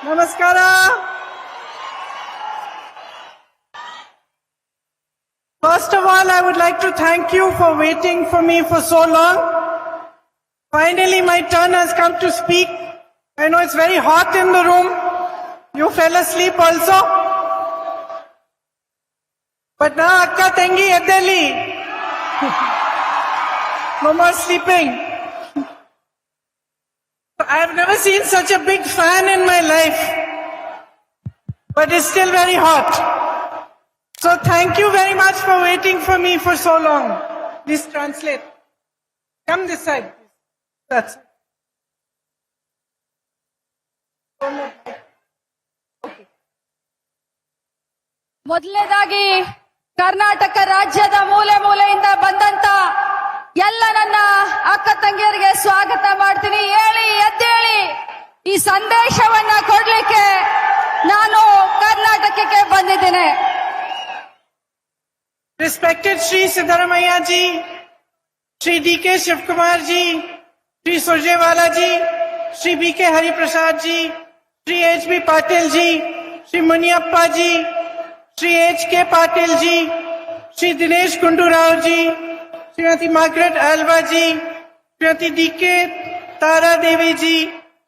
Namaskara. First of all, I would like to thank you for waiting for me for so long. Finally, my turn has come to speak. I know it's very hot in the room. You fell asleep also. But now, Akka Tangi Eddeli. No more sleeping. I have never seen such a big fan in my life. But it's still very hot. So thank you very much for waiting for me for so long. Please translate. Come this side. That's it. Okay. ಮೊದಲನೇದಾಗಿ ಕರ್ನಾಟಕ ರಾಜ್ಯದ ಮೂಲೆ ಮೂಲೆಯಿಂದ ಬಂದಂತ ಎಲ್ಲ ನನ್ನ ಅಕ್ಕ ತಂಗಿಯರಿಗೆ ಸ್ವಾಗತ ಮಾಡ್ತೀನಿ. ಹೇಳಿ ಎದ್ದೇಳಿ ಈ ಸಂದೇಶವನ್ನ ಕೊಡ್ಲಿಕ್ಕೆ ನಾನು ಕರ್ನಾಟಕಕ್ಕೆ ಬಂದಿದ್ದೇನೆ. Respected Shri Siddaramaiah ji, Shri D.K. Shivkumar ji, Shri Surjewala ji, Shri B.K. Hari Prasad ji, Shri H.B. Patil ji, Shri Muniappa ji, Shri H.K. Patil ji, Shri Dinesh Kundu Rao ji, Srimati Margaret Alva ji, Srimati D.K. Tara Devi ji,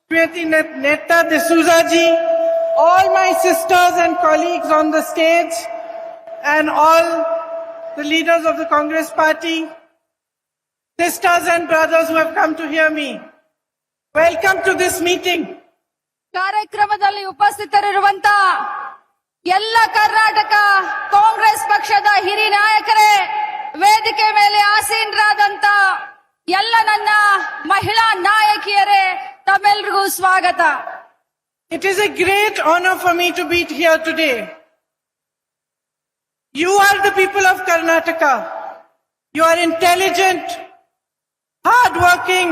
Srimati Netta D'Souza ji, all my sisters and colleagues on the stage, and all the leaders of the Congress party, sisters and brothers who have come to hear me. Welcome to this meeting. ಕಾರ್ಯಕ್ರಮದಲ್ಲಿ ಉಪಸ್ಥಿತರಿರುವಂತ ಎಲ್ಲ ಕರ್ನಾಟಕ ಕಾಂಗ್ರೆಸ್ ಪಕ್ಷದ ಹಿರಿಯ ನಾಯಕರೇ, ವೇದಿಕೆ ಮೇಲೆ ಆಸೀನರಾದಂತ ಎಲ್ಲ ನನ್ನ ಮಹಿಳಾ ನಾಯಕಿಯರೇ, ತಮ್ಮೆಲ್ಲರಿಗೂ ಸ್ವಾಗತ. It is a great honor for me to be here today. You are the people of Karnataka. You are intelligent, hardworking,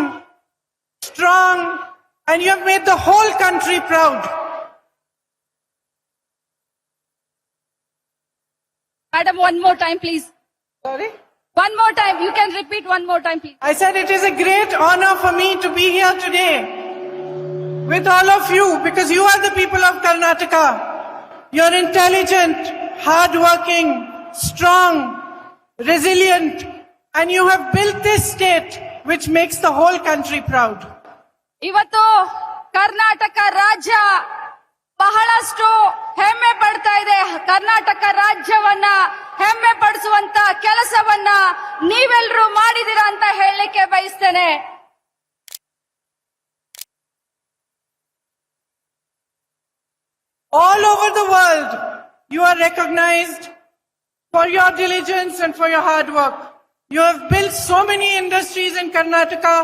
strong, and you have made the whole country proud. Madam, one more time, please. Sorry? One more time. You can repeat one more time, please. I said it is a great honor for me to be here today with all of you because you are the people of Karnataka. You're intelligent, hardworking, strong, resilient, and you have built this state which makes the whole country proud. ಇವತ್ತು ಕರ್ನಾಟಕ ರಾಜ್ಯ ಬಹಳಷ್ಟು ಹೆಮ್ಮೆ ಪಡ್ತಾ ಇದೆ. ಕರ್ನಾಟಕ ರಾಜ್ಯವನ್ನ ಹೆಮ್ಮೆ ಪಡಿಸುವಂತ ಕೆಲಸವನ್ನ ನೀವೆಲ್ಲರೂ ಮಾಡಿದಿರಾ ಅಂತ ಹೇಳಲಿಕ್ಕೆ ಬಯಸ್ತೇನೆ. All over the world, you are recognized for your diligence and for your hard work. You have built so many industries in Karnataka,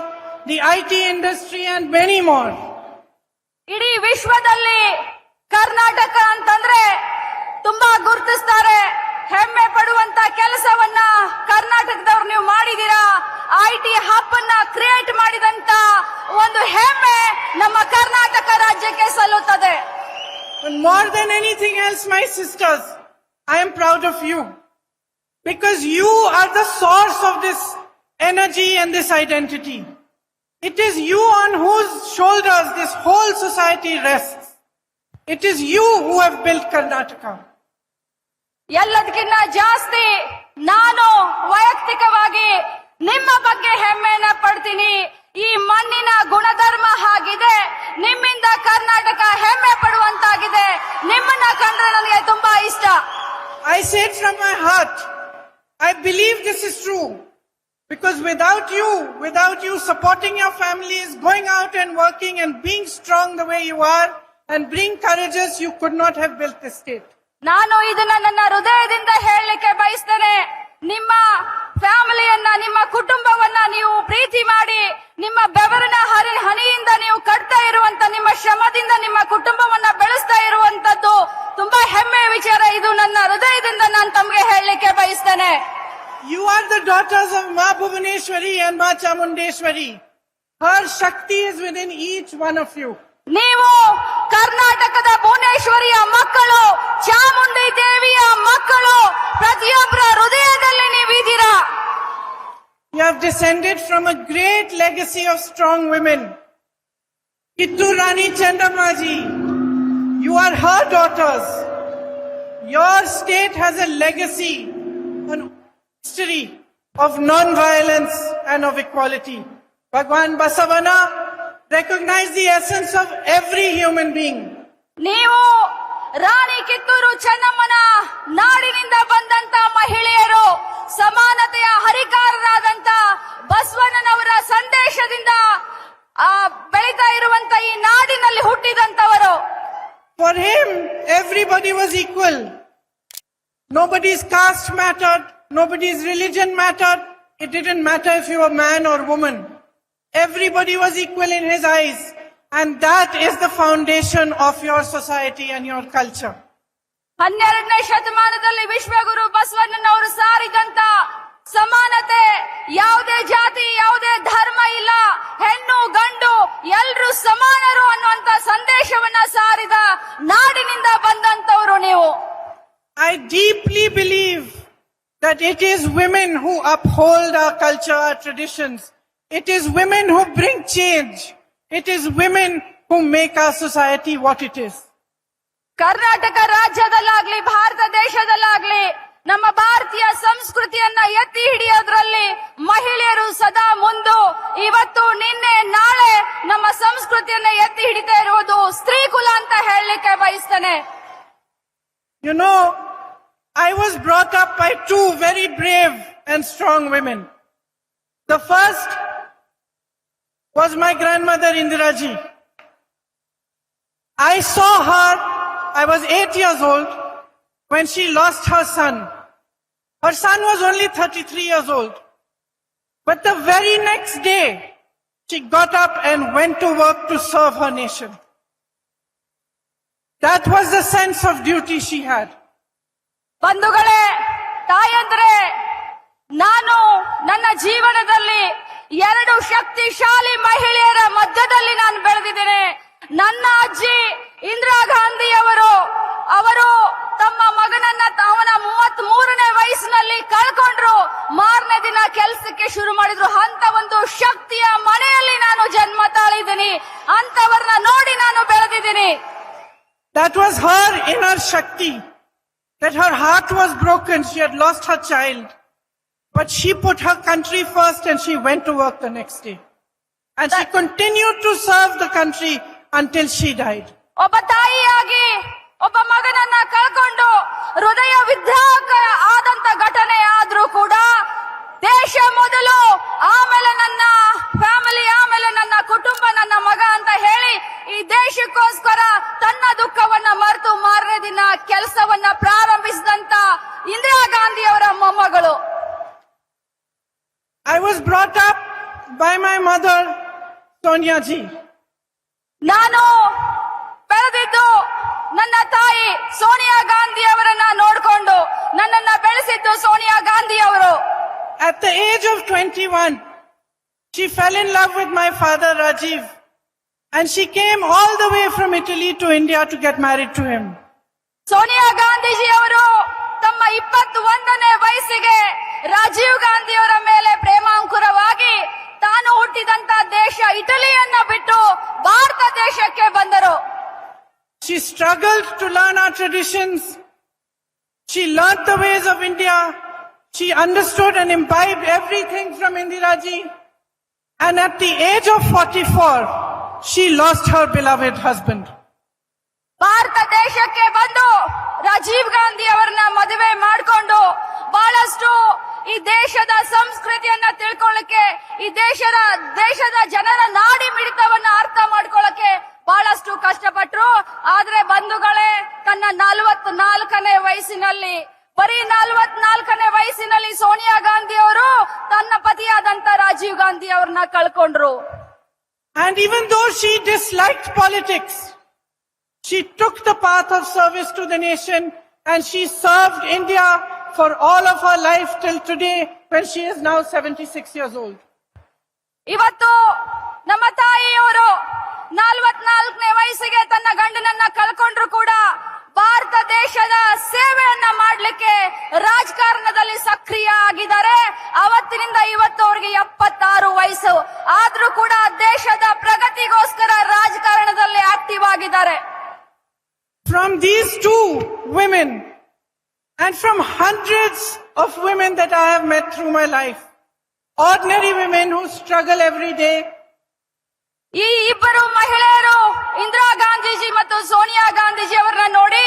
the IT industry and many more. ಇಡೀ ವಿಶ್ವದಲ್ಲಿ ಕರ್ನಾಟಕ ಅಂತಂದ್ರೆ ತುಂಬಾ ಗುರುತಿಸ್ತಾರೆ. ಹೆಮ್ಮೆ ಪಡುವಂತ ಕೆಲಸವನ್ನ ಕರ್ನಾಟಕದವ್ರು ನೀವು ಮಾಡಿದೀರಾ. IT ಹಬ್ ಅನ್ನ ಕ್ರಿಯೇಟ್ ಮಾಡಿದಂತ ಒಂದು ಹೆಮ್ಮೆ ನಮ್ಮ ಕರ್ನಾಟಕ ರಾಜ್ಯಕ್ಕೆ ಸಲ್ಲುತ್ತದೆ. But more than anything else, my sisters, I am proud of you. Because you are the source of this energy and this identity. It is you on whose shoulders this whole society rests. It is you who have built Karnataka. ಎಲ್ಲದಕ್ಕಿಂತ ಜಾಸ್ತಿ ನಾನು ವೈಯಕ್ತಿಕವಾಗಿ ನಿಮ್ಮ ಬಗ್ಗೆ ಹೆಮ್ಮೆಯನ್ನ ಪಡ್ತೀನಿ. ಈ ಮಣ್ಣಿನ ಗುಣಧರ್ಮ ಹಾಗಿದೆ. ನಿಮ್ಮಿಂದ ಕರ್ನಾಟಕ ಹೆಮ್ಮೆ ಪಡುವಂತಾಗಿದೆ. ನಿಮ್ಮನ್ನ ಕಂಡ್ರೆ ನನಗೆ ತುಂಬಾ ಇಷ್ಟ. I say it from my heart. I believe this is true. Because without you supporting your families, going out and working and being strong the way you are and being courageous, you could not have built this state. ನಾನು ಇದನ್ನ ನನ್ನ ಹೃದಯದಿಂದ ಹೇಳಲಿಕ್ಕೆ ಬಯಸ್ತೇನೆ. ನಿಮ್ಮ ಫ್ಯಾಮಿಲಿಯನ್ನ, ನಿಮ್ಮ ಕುಟುಂಬವನ್ನ ನೀವು ಪ್ರೀತಿ ಮಾಡಿ, ನಿಮ್ಮ ಬೆವರಿನ ಹನಿಯಿಂದ ನೀವು ಕಟ್ತಾ ಇರುವಂತ, ನಿಮ್ಮ ಶ್ರಮದಿಂದ ನಿಮ್ಮ ಕುಟುಂಬವನ್ನ ಬೆಳೆಸ್ತಾ ಇರುವಂತದ್ದು ತುಂಬಾ ಹೆಮ್ಮೆಯ ವಿಚಾರ. ಇದು ನನ್ನ ಹೃದಯದಿಂದ ನಾನು ತಮಗೆ ಹೇಳಲಿಕ್ಕೆ ಬಯಸ್ತೇನೆ. You are the daughters of Ma Bhuvaneshwari and Ma Chamundeshwari. Her Shakti is within each one of you. ನೀವು ಕರ್ನಾಟಕದ ಭುವನೇಶ್ವರಿಯ ಮಕ್ಕಳು, ಚಾಮುಂಡಿ ದೇವಿಯ ಮಕ್ಕಳು, ಪ್ರತಿಯೊಬ್ಬರ ಹೃದಯದಲ್ಲಿ ನೀವಿದ್ದೀರಾ. You have descended from a great legacy of strong women. Kittur Rani Chandamma ji, You are her daughters. Your state has a legacy, an history of non-violence and of equality. Bhagwan Basavana recognized the essence of every human being. ನೀವು ರಾಣಿ ಕಿತ್ತೂರು ಚೆನ್ನಮ್ಮನ ನಾಡಿನಿಂದ ಬಂದಂತ ಮಹಿಳೆಯರು, ಸಮಾನತೆಯ ಹರಿಕಾರರಾದಂತ ಬಸವಣ್ಣನವರ ಸಂದೇಶದಿಂದ ಬೆಳೀತಾ ಇರುವಂತ ಈ ನಾಡಿನಲ್ಲಿ ಹುಟ್ಟಿದಂತವರು. For him, everybody was equal. Nobody's caste mattered. Nobody's religion mattered. It didn't matter if you were man or woman. Everybody was equal in his eyes. And that is the foundation of your society and your culture. 12ನೇ ಶತಮಾನದಲ್ಲಿ ವಿಶ್ವಗುರು ಬಸವಣ್ಣನವರು ಸಾರಿದಂತ ಸಮಾನತೆ, ಯಾವುದೇ ಜಾತಿ ಯಾವುದೇ ಧರ್ಮ ಇಲ್ಲ, ಹೆಣ್ಣು ಗಂಡು ಎಲ್ರೂ ಸಮಾನರು ಅನ್ನುವಂತ ಸಂದೇಶವನ್ನ ಸಾರಿದ ನಾಡಿನಿಂದ ಬಂದಂತವರು ನೀವು. I deeply believe that it is women who uphold our culture, our traditions. It is women who bring change. It is women who make our society what it is. Karnataka ರಾಜ್ಯದಲ್ಲಾಗ್ಲಿ Bharat ದೇಶದಲ್ಲಾಗ್ಲಿ ನಮ್ಮ ಭಾರತೀಯ ಸಂಸ್ಕೃತಿಯನ್ನ ಎತ್ತಿ ಹಿಡಿಯೋದ್ರಲ್ಲಿ ಮಹಿಳೆಯರು ಸದಾ ಮುಂದು. ಇವತ್ತು ನಿನ್ನೆ ನಾಳೆ ನಮ್ಮ ಸಂಸ್ಕೃತಿಯನ್ನ ಎತ್ತಿ ಹಿಡಿತಾ ಇರುವುದು ಸ್ತ್ರೀ ಕುಲ ಅಂತ ಹೇಳಲಿಕ್ಕೆ ಬಯಸ್ತೇನೆ. You know, I was brought up by two very brave and strong women. The first was my grandmother Indiraji. I saw her, I was 8 years old when she lost her son. Her son was only 33 years old. But the very next day, she got up and went to work to serve her nation. That was the sense of duty she had. ಬಂಧುಗಳೇ, ತಾಯಂದ್ರೆ, ನಾನು ನನ್ನ ಜೀವನದಲ್ಲಿ ಎರಡು ಶಕ್ತಿಶಾಲಿ ಮಹಿಳೆಯರ ಮಧ್ಯದಲ್ಲಿ ನಾನು ಬೆಳೆದಿದ್ದೇನೆ. ನನ್ನ ಅಜ್ಜಿ ಇಂದಿರಾ ಗಾಂಧಿ ಅವರು ತಮ್ಮ ಮಗನನ್ನ ಅವನ 33ನೇ ವಯಸ್ಸಿನಲ್ಲಿ ಕಳ್ಕೊಂಡ್ರು. ಮಾರನೇ ದಿನ ಕೆಲಸಕ್ಕೆ ಶುರು ಮಾಡಿದ್ರು. ಅಂತ ಒಂದು ಶಕ್ತಿಯ ಮನೆಯಲ್ಲಿ ನಾನು ಜನ್ಮ ತಾಳಿದ್ದೀನಿ. ಅಂತವರನ್ನ ನೋಡಿ ನಾನು ಬೆಳೆದಿದ್ದೀನಿ. That was her inner Shakti. That her heart was broken. She had lost her child. But she put her country first and she went to work the next day. And she continued to serve the country until she died. ಒಬ್ಬ ತಾಯಿಯಾಗಿ ಒಬ್ಬ ಮಗನನ್ನ ಕಳ್ಕೊಂಡು ಹೃದಯ ವಿದ್ರಾವಕ ಆದಂತ ಘಟನೆ ಆದ್ರೂ ಕೂಡ ದೇಶ ಮೊದಲು, ಆಮೇಲೆ ನನ್ನ ಫ್ಯಾಮಿಲಿ, ಆಮೇಲೆ ನನ್ನ ಕುಟುಂಬ, ನನ್ನ ಮಗ ಅಂತ ಹೇಳಿ ಈ ದೇಶಕ್ಕೋಸ್ಕರ ತನ್ನ ದುಃಖವನ್ನ ಮರೆತು ಮಾರನೇ ದಿನ ಕೆಲಸವನ್ನ ಪ್ರಾರಂಭಿಸಿದಂತ ಇಂದಿರಾ ಗಾಂಧಿ ಅವರ ಮೊಮ್ಮಗಳು. I was brought up by my mother, Sonia ji. ನಾನು ಬೆಳೆದಿದ್ದು ನನ್ನ ತಾಯಿ ಸೋನಿಯಾ ಗಾಂಧಿ ಅವರನ್ನ ನೋಡ್ಕೊಂಡು. ನನ್ನನ್ನ ಬೆಳೆಸಿದ್ದು ಸೋನಿಯಾ ಗಾಂಧಿ ಅವರು. At the age of 21, she fell in love with my father, Rajiv. And she came all the way from Italy to India to get married to him. Sonia Gandhiji ಅವರು ತಮ್ಮ 21ನೇ ವಯಸ್ಸಿಗೆ ರಾಜೀವ್ ಗಾಂಧಿ ಅವರ ಮೇಲೆ ಪ್ರೇಮಾಂಕುರವಾಗಿ ತಾನು ಹುಟ್ಟಿದಂತ ದೇಶ ಇಟಲಿಯನ್ನ ಬಿಟ್ಟು ಭಾರತ ದೇಶಕ್ಕೆ ಬಂದರು. She struggled to learn our traditions. She learnt the ways of India. She understood and imbibed everything from Indiraji. And at the age of 44, she lost her beloved husband. Bharat ದೇಶಕ್ಕೆ ಬಂದು ರಾಜೀವ್ ಗಾಂಧಿ ಅವರನ್ನ ಮದುವೆ ಮಾಡಿಕೊಂಡು ಬಹಳಷ್ಟು ಈ ದೇಶದ ಸಂಸ್ಕೃತಿಯನ್ನ ತಿಳ್ಕೊಳ್ಳಕ್ಕೆ, ಈ ದೇಶದ ಜನರ ನಾಡಿ ಮಿಡಿತವನ್ನ ಅರ್ಥ ಮಾಡ್ಕೊಳ್ಳಕ್ಕೆ ಬಹಳಷ್ಟು ಕಷ್ಟಪಟ್ರು. ಆದ್ರೆ ಬಂಧುಗಳೇ, ತನ್ನ 44ನೇ ವಯಸ್ಸಿನಲ್ಲಿ, ಬರೀ 44ನೇ ವಯಸ್ಸಿನಲ್ಲಿ ಸೋನಿಯಾ ಗಾಂಧಿ ಅವರು ತನ್ನ ಪತಿಯಾದಂತ ರಾಜೀವ್ ಗಾಂಧಿ ಅವ್ರನ್ನ ಕಳ್ಕೊಂಡ್ರು. And even though she disliked politics, she took the path of service to the nation and she served India for all of her life till today when she is now 76 years old. ಇವತ್ತು ನಮ್ಮ ತಾಯಿಯವರು 44ನೇ ವಯಸ್ಸಿಗೆ ತನ್ನ ಗಂಡನನ್ನ ಕಳ್ಕೊಂಡ್ರು ಕೂಡ ಭಾರತ ದೇಶದ ಸೇವೆಯನ್ನ ಮಾಡ್ಲಿಕ್ಕೆ ರಾಜಕಾರಣದಲ್ಲಿ ಸಕ್ರಿಯ ಆಗಿದ್ದಾರೆ. ಅವತ್ತಿನಿಂದ ಇವತ್ತು ಅವರಿಗೆ 76 ವಯಸ್ಸು ಆದ್ರೂ ಕೂಡ ದೇಶದ ಪ್ರಗತಿಗೋಸ್ಕರ ರಾಜಕಾರಣದಲ್ಲಿ ಆಕ್ಟಿವ್ ಆಗಿದ್ದಾರೆ. from these two women and from hundreds of women that I have met through my life, ordinary women who struggle every day, ಈ ಇಬ್ಬರು ಮಹಿಳೆಯರು ಇಂದಿರಾ ಗಾಂಧೀಜಿ ಮತ್ತು ಸೋನಿಯಾ ಗಾಂಧೀಜಿ ಅವರನ್ನ ನೋಡಿ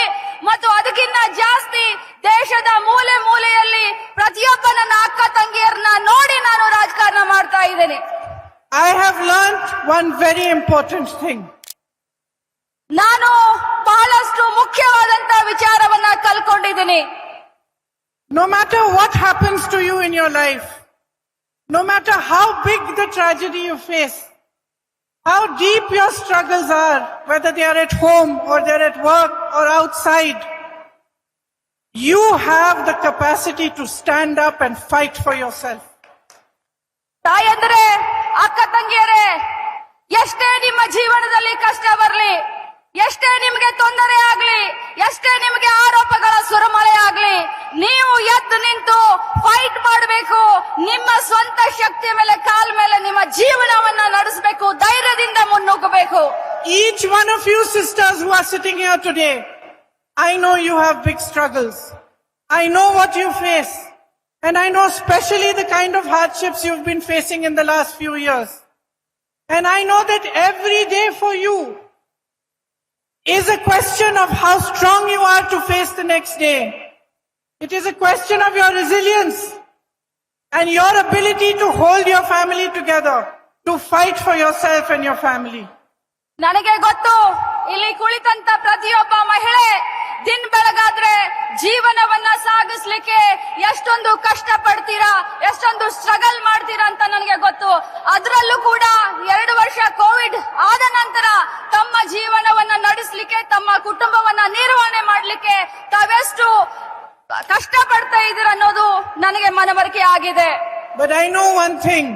ಮತ್ತು ಅದಕ್ಕಿಂತ ಜಾಸ್ತಿ ದೇಶದ ಮೂಲೆ ಮೂಲೆಯಲ್ಲಿ ಪ್ರತಿಯೊಬ್ಬ ನನ್ನ ಅಕ್ಕ ತಂಗಿಯರನ್ನ ನೋಡಿ ನಾನು ರಾಜಕಾರಣ ಮಾಡ್ತಾ ಇದ್ದೇನೆ. I have learnt one very important thing. ನಾನು ಬಹಳಷ್ಟು ಮುಖ್ಯವಾದಂತ ವಿಚಾರವನ್ನ ಕಲ್ಕೊಂಡಿದ್ದೀನಿ. No matter what happens to you in your life, no matter how big the tragedy you face, how deep your struggles are, whether they are at home or they're at work or outside, you have the capacity to stand up and fight for yourself. ತಾಯಂದ್ರೆ, ಅಕ್ಕ ತಂಗಿಯರೇ, ಎಷ್ಟೇ ನಿಮ್ಮ ಜೀವನದಲ್ಲಿ ಕಷ್ಟ ಬರಲಿ, ಎಷ್ಟೇ ನಿಮಗೆ ತೊಂದರೆ ಆಗ್ಲಿ, ಎಷ್ಟೇ ನಿಮಗೆ ಆರೋಪಗಳ ಸುರಮಳೆ ಆಗ್ಲಿ, ನೀವು ಎದ್ದು ನಿಂತು ಫೈಟ್ ಮಾಡಬೇಕು. ನಿಮ್ಮ ಸ್ವಂತ ಶಕ್ತಿಯ ಮೇಲೆ ಕಾಲ್ ಮೇಲೆ ನಿಮ್ಮ ಜೀವನವನ್ನ ನಡೆಸಬೇಕು, ಧೈರ್ಯದಿಂದ ಮುನ್ನುಗ್ಗಬೇಕು. Each one of you sisters who are sitting here today, I know you have big struggles. I know what you face. And I know especially the kind of hardships you've been facing in the last few years. And I know that every day for you is a question of how strong you are to face the next day. It is a question of your resilience and your ability to hold your family together, to fight for yourself and your family. ನನಗೆ ಗೊತ್ತು, ಇಲ್ಲಿ ಕುಳಿತಂತ ಪ್ರತಿಯೊಬ್ಬ ಮಹಿಳೆ ದಿನ ಬೆಳಗಾದ್ರೆ ಜೀವನವನ್ನ ಸಾಗಿಸ್ಲಿಕ್ಕೆ ಎಷ್ಟೊಂದು ಕಷ್ಟ ಪಡ್ತೀರಾ, ಎಷ್ಟೊಂದು ಸ್ಟ್ರಗಲ್ ಮಾಡ್ತೀರಾ ಅಂತ ನನಗೆ ಗೊತ್ತು. ಅದರಲ್ಲೂ ಕೂಡ 2 ವರ್ಷ ಕೋವಿಡ್ ಆದ ನಂತರ ತಮ್ಮ ಜೀವನವನ್ನ ನಡೆಸಲಿಕ್ಕೆ, ತಮ್ಮ ಕುಟುಂಬವನ್ನ ನಿರ್ವಹಣೆ ಮಾಡ್ಲಿಕ್ಕೆ ತಾವೆಷ್ಟು ಕಷ್ಟ ಪಡ್ತಾ ಇದ್ದೀರ ಅನ್ನೋದು ನನಗೆ ಮನವರಿಕೆ ಆಗಿದೆ. But I know one thing.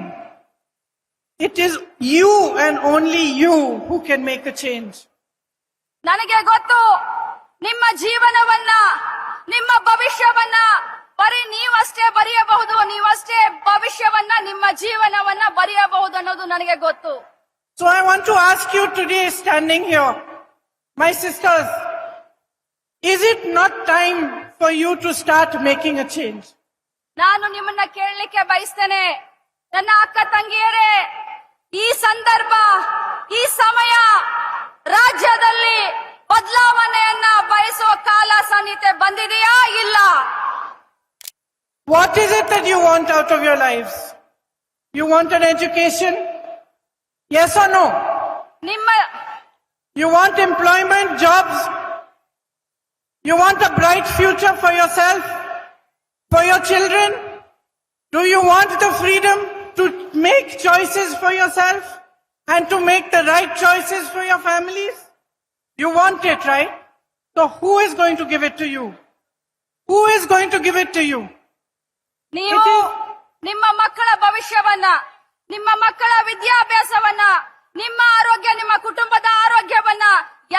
It is you and only you who can make a change. ನನಗೆ ಗೊತ್ತು, ನಿಮ್ಮ ಜೀವನವನ್ನ, ನಿಮ್ಮ ಭವಿಷ್ಯವನ್ನ ಬರೀ ನೀವಷ್ಟೇ ಬರೆಯಬಹುದು, ನೀವಷ್ಟೇ ಭವಿಷ್ಯವನ್ನ, ನಿಮ್ಮ ಜೀವನವನ್ನ ಬರೆಯಬಹುದು ಅನ್ನೋದು ನನಗೆ ಗೊತ್ತು. So I want to ask you today, standing here, my sisters, is it not time for you to start making a change? ನಾನು ನಿಮ್ಮನ್ನ ಕೇಳಲಿಕ್ಕೆ ಬಯಸ್ತೇನೆ, ನನ್ನ ಅಕ್ಕ ತಂಗಿಯರೇ, ಈ ಸಂದರ್ಭ, ಈ ಸಮಯ ರಾಜ್ಯದಲ್ಲಿ ಬದಲಾವಣೆಯನ್ನ ಬಯಸುವ ಕಾಲ ಸನ್ನಿಹಿತ ಬಂದಿದೆಯಾ ಇಲ್ಲ? What is it that you want out of your lives? You want an education? Yes or no? ನಿಮ್ಮ You want employment, jobs? You want a bright future for yourself, for your children? Do you want the freedom to make choices for yourself and to make the right choices for your families? You want it, right? So who is going to give it to you? Who is going to give it to you? ನೀವು ನಿಮ್ಮ ಮಕ್ಕಳ ಭವಿಷ್ಯವನ್ನ, ನಿಮ್ಮ ಮಕ್ಕಳ ವಿದ್ಯಾಭ್ಯಾಸವನ್ನ, ನಿಮ್ಮ ಆರೋಗ್ಯ, ನಿಮ್ಮ ಕುಟುಂಬದ ಆರೋಗ್ಯವನ್ನ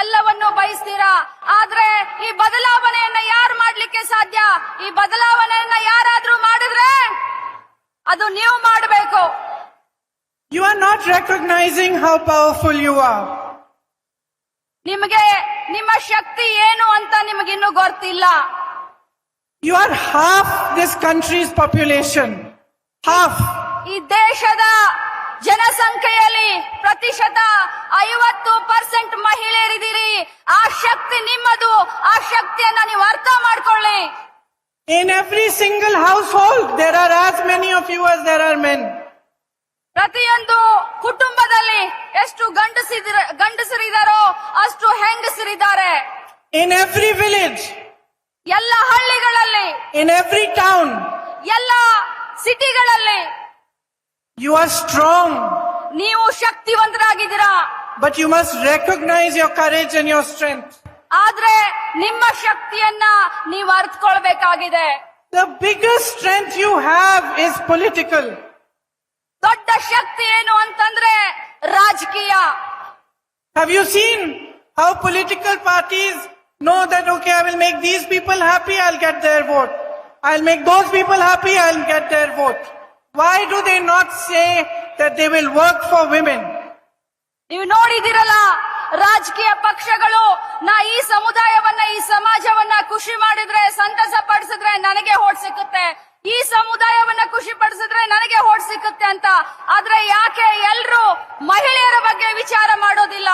ಎಲ್ಲವನ್ನೂ ಬಯಸ್ತೀರಾ. ಆದ್ರೆ ಈ ಬದಲಾವಣೆಯನ್ನ ಯಾರು ಮಾಡ್ಲಿಕ್ಕೆ ಸಾಧ್ಯ? ಈ ಬದಲಾವಣೆಯನ್ನ ಯಾರಾದ್ರೂ ಮಾಡಿದ್ರೆ ಅದು ನೀವು ಮಾಡಬೇಕು. You are not recognizing how powerful you are. ನಿಮಗೆ ನಿಮ್ಮ ಶಕ್ತಿ ಏನು ಅಂತ ನಿಮಗಿನ್ನೂ ಗೊತ್ತಿಲ್ಲ. You are half this country's population. Half. ಈ ದೇಶದ ಜನಸಂಖ್ಯೆಯಲ್ಲಿ ಪ್ರತಿಶತ 50% ಮಹಿಳೆಯರಿದ್ದೀರಿ. ಆ ಶಕ್ತಿ ನಿಮ್ಮದು. ಆ ಶಕ್ತಿಯನ್ನ ನೀವು ಅರ್ಥ ಮಾಡ್ಕೊಳ್ಳಿ. In every single household, there are as many of you as there are men. ಪ್ರತಿಯೊಂದು ಕುಟುಂಬದಲ್ಲಿ ಎಷ್ಟು ಗಂಡಸರಿದ್ದಾರೋ ಅಷ್ಟು ಹೆಂಗಸರಿದ್ದಾರೆ. In every village, ಎಲ್ಲ ಹಳ್ಳಿಗಳಲ್ಲಿ, in every town, ಎಲ್ಲ ಸಿಟಿಗಳಲ್ಲಿ you are strong. ನೀವು ಶಕ್ತಿವಂತರಾಗಿದ್ದೀರಾ. But you must recognize your courage and your strength. ಆದ್ರೆ ನಿಮ್ಮ ಶಕ್ತಿಯನ್ನ ನೀವು ಅರ್ಥಕೊಳ್ಬೇಕಾಗಿದೆ. The biggest strength you have is political. ದೊಡ್ಡ ಶಕ್ತಿ ಏನು ಅಂತಂದ್ರೆ ರಾಜಕೀಯ. Have you seen how political parties know that, okay, I will make these people happy, I'll get their vote. I'll make those people happy, I'll get their vote. Why do they not say that they will work for women? ನೀವು ನೋಡಿದಿರಲ್ಲ, ರಾಜಕೀಯ ಪಕ್ಷಗಳು ಈ ಸಮುದಾಯವನ್ನ ಈ ಸಮಾಜವನ್ನ ಖುಷಿ ಮಾಡಿದ್ರೆ ಸಂತಸ ಪಡಿಸಿದ್ರೆ ನನಗೆ ಓಟ್ ಸಿಕ್ಕುತ್ತೆ, ಈ ಸಮುದಾಯವನ್ನ ಖುಷಿ ಪಡಿಸಿದ್ರೆ ನನಗೆ ಓಟ್ ಸಿಕ್ಕುತ್ತೆ ಅಂತ. ಆದ್ರೆ ಯಾಕೆ ಎಲ್ರು ಮಹಿಳೆಯರ ಬಗ್ಗೆ ವಿಚಾರ ಮಾಡೋದಿಲ್ಲ?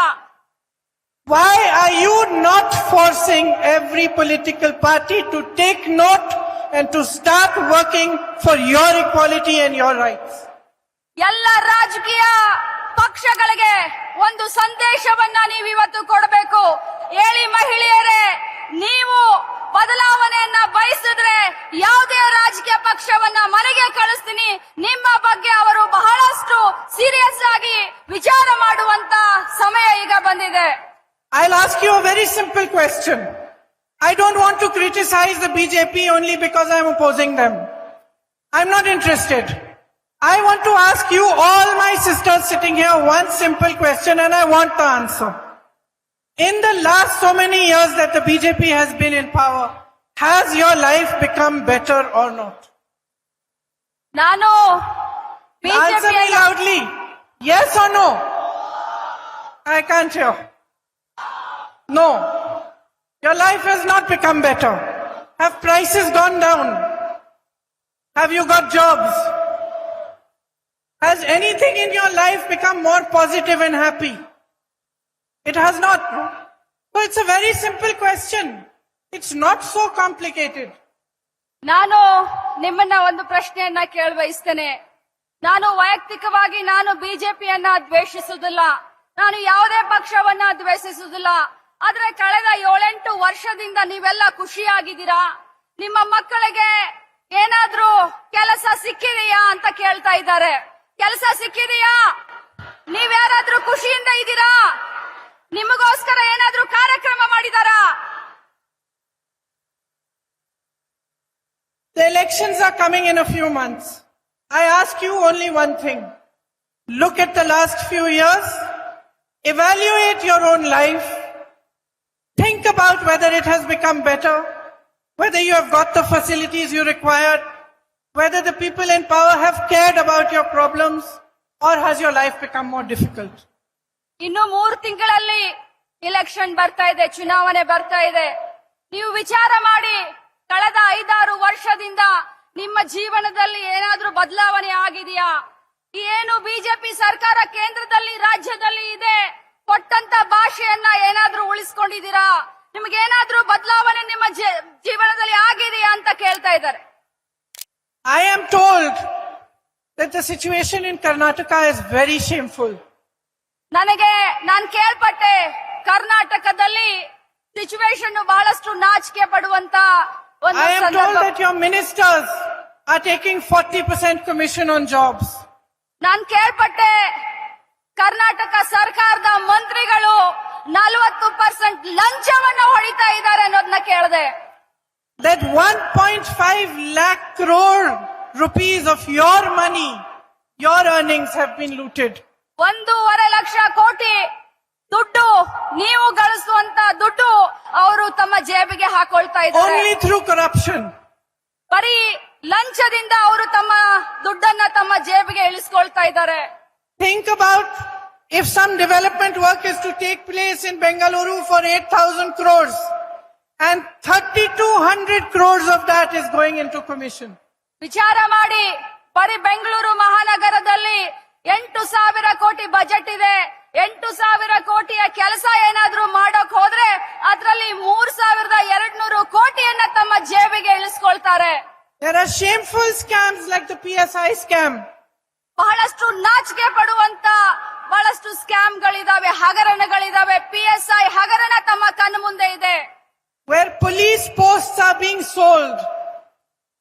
Why are you not forcing every political party to take note and to start working for your equality and your rights? ಎಲ್ಲ ರಾಜಕೀಯ ಪಕ್ಷಗಳಿಗೆ ಒಂದು ಸಂದೇಶವನ್ನ ನೀವು ಇವತ್ತು ಕೊಡಬೇಕು. ಹೇಳಿ ಮಹಿಳೆಯರೇ, ನೀವು ಬದಲಾವಣೆಯನ್ನ ಬಯಸಿದ್ರೆ ಯಾವುದೇ ರಾಜಕೀಯ ಪಕ್ಷವನ್ನ ಮನೆಗೆ ಕಳಿಸ್ತೀನಿ, ನಿಮ್ಮ ಬಗ್ಗೆ ಅವರು ಬಹಳಷ್ಟು ಸೀರಿಯಸ್ ಆಗಿ ವಿಚಾರ ಮಾಡುವಂತ ಸಮಯ ಈಗ ಬಂದಿದೆ. I'll ask you a very simple question. I don't want to criticize the BJP only because I'm opposing them. I'm not interested. I want to ask you, all my sisters sitting here, one simple question and I want the answer. In the last so many years that the BJP has been in power, has your life become better or not? ನಾನು Answer me loudly. Yes or no? I can't hear. No. Your life has not become better. Have prices gone down? Have you got jobs? Has anything in your life become more positive and happy? It has not. So it's a very simple question. It's not so complicated. ನಾನು ನಿಮ್ಮನ್ನ ಒಂದು ಪ್ರಶ್ನೆಯನ್ನ ಕೇಳಬಯಸ್ತೇನೆ. ನಾನು ವೈಯಕ್ತಿಕವಾಗಿ ನಾನು ಬಿಜೆಪಿಯನ್ನ ದ್ವೇಷಿಸುವುದಿಲ್ಲ, ನಾನು ಯಾವುದೇ ಪಕ್ಷವನ್ನ ದ್ವೇಷಿಸುವುದಿಲ್ಲ. ಆದ್ರೆ ಕಳೆದ 7-8 ವರ್ಷದಿಂದ ನೀವೆಲ್ಲ ಖುಷಿಯಾಗಿದ್ದೀರಾ? ನಿಮ್ಮ ಮಕ್ಕಳಿಗೆ ಏನಾದ್ರೂ ಕೆಲಸ ಸಿಕ್ಕಿದೆಯಾ ಅಂತ ಕೇಳ್ತಾ ಇದ್ದಾರೆ. ಕೆಲಸ ಸಿಕ್ಕಿದೆಯಾ? ನೀವ್ಯಾರಾದ್ರೂ ಖುಷಿಯಿಂದ ಇದ್ದೀರಾ? ನಿಮಗೋಸ್ಕರ ಏನಾದ್ರೂ ಕಾರ್ಯಕ್ರಮ ಮಾಡಿದಾರಾ? The elections are coming in a few months. I ask you only one thing. Look at the last few years. Evaluate your own life. Think about whether it has become better, whether you have got the facilities you required, whether the people in power have cared about your problems, or has your life become more difficult? ಇನ್ನು 3 ತಿಂಗಳಲ್ಲಿ election ಬರ್ತಾ ಇದೆ, ಚುನಾವಣೆ ಬರ್ತಾ ಇದೆ. ನೀವು ವಿಚಾರ ಮಾಡಿ, ಕಳೆದ 5-6 ವರ್ಷದಿಂದ ನಿಮ್ಮ ಜೀವನದಲ್ಲಿ ಏನಾದ್ರೂ ಬದಲಾವಣೆ ಆಗಿದೆಯಾ? ಏನು ಬಿಜೆಪಿ ಸರ್ಕಾರ ಕೇಂದ್ರದಲ್ಲಿ ರಾಜ್ಯದಲ್ಲಿ ಇದೆ, ಕೊಟ್ಟಂತ ಭಾಷೆಯನ್ನ ಏನಾದ್ರೂ ಉಳಿಸ್ಕೊಂಡಿದ್ದೀರಾ? ನಿಮ್ಗೇನಾದ್ರೂ ಬದಲಾವಣೆ ನಿಮ್ಮ ಜೀವನದಲ್ಲಿ ಆಗಿದೆಯಾ ಅಂತ ಕೇಳ್ತಾ ಇದ್ದಾರೆ. I am told that the situation in Karnataka is very shameful. ನಾನು ಕೇಳ್ಪಟ್ಟೆ, ಕರ್ನಾಟಕದಲ್ಲಿ ಸಿಚುವೇಶನ್ ಬಹಳಷ್ಟು ನಾಚಿಕೆ ಪಡುವಂತ ಒಂದು I am told ಸಂದರ್ಭ. that your ministers are taking 40% commission on jobs. ನಾನು ಕೇಳ್ಪಟ್ಟೆ, ಕರ್ನಾಟಕ ಸರ್ಕಾರದ ಮಂತ್ರಿಗಳು 40% ಲಂಚವನ್ನ ಹೊಡಿತಾ ಇದ್ದಾರೆ ಅನ್ನೋದನ್ನ ಕೇಳಿದೆ. That 1.5 lakh crore rupees of your money, your earnings have been looted. 1.5 lakh ಕೋಟಿ ದುಡ್ಡು, ನೀವು ಗಳಿಸುವಂತ ದುಡ್ಡು ಅವರು ತಮ್ಮ ಜೇಬಿಗೆ ಹಾಕೊಳ್ತಾ ಇದ್ದಾರೆ. Only through corruption. ಬರೀ ಲಂಚದಿಂದ ಅವರು ತಮ್ಮ ದುಡ್ಡನ್ನ ತಮ್ಮ ಜೇಬಿಗೆ ಇಳಿಸ್ಕೊಳ್ತಾ ಇದ್ದಾರೆ. Think about if some development work is to take place in Bengaluru for 8,000 crores and 3,200 crores of that is going into commission. ವಿಚಾರ ಮಾಡಿ, ಬರೀ ಬೆಂಗಳೂರು ಮಹಾನಗರದಲ್ಲಿ 8,000 ಕೋಟಿ ಬಜೆಟ್ ಇದೆ. 8,000 ಕೋಟಿಯ ಕೆಲಸ ಏನಾದ್ರೂ ಮಾಡೋಕ್ ಹೋದ್ರೆ ಅದರಲ್ಲಿ 3,200 ಕೋಟಿಯನ್ನ ತಮ್ಮ ಜೇಬಿಗೆ ಇಳಿಸ್ಕೊಳ್ತಾರೆ. There are shameful scams like the PSI scam. ಬಹಳಷ್ಟು ನಾಚಿಕೆ ಪಡುವಂತ ಬಹಳಷ್ಟು ಸ್ಕ್ಯಾಮ್ಗಳಿದಾವೆ, ಹಗರಣಗಳಿದಾವೆ. PSI ಹಗರಣ ತಮ್ಮ ಕಣ್ಣು ಮುಂದೆ ಇದೆ. Where police posts are being sold.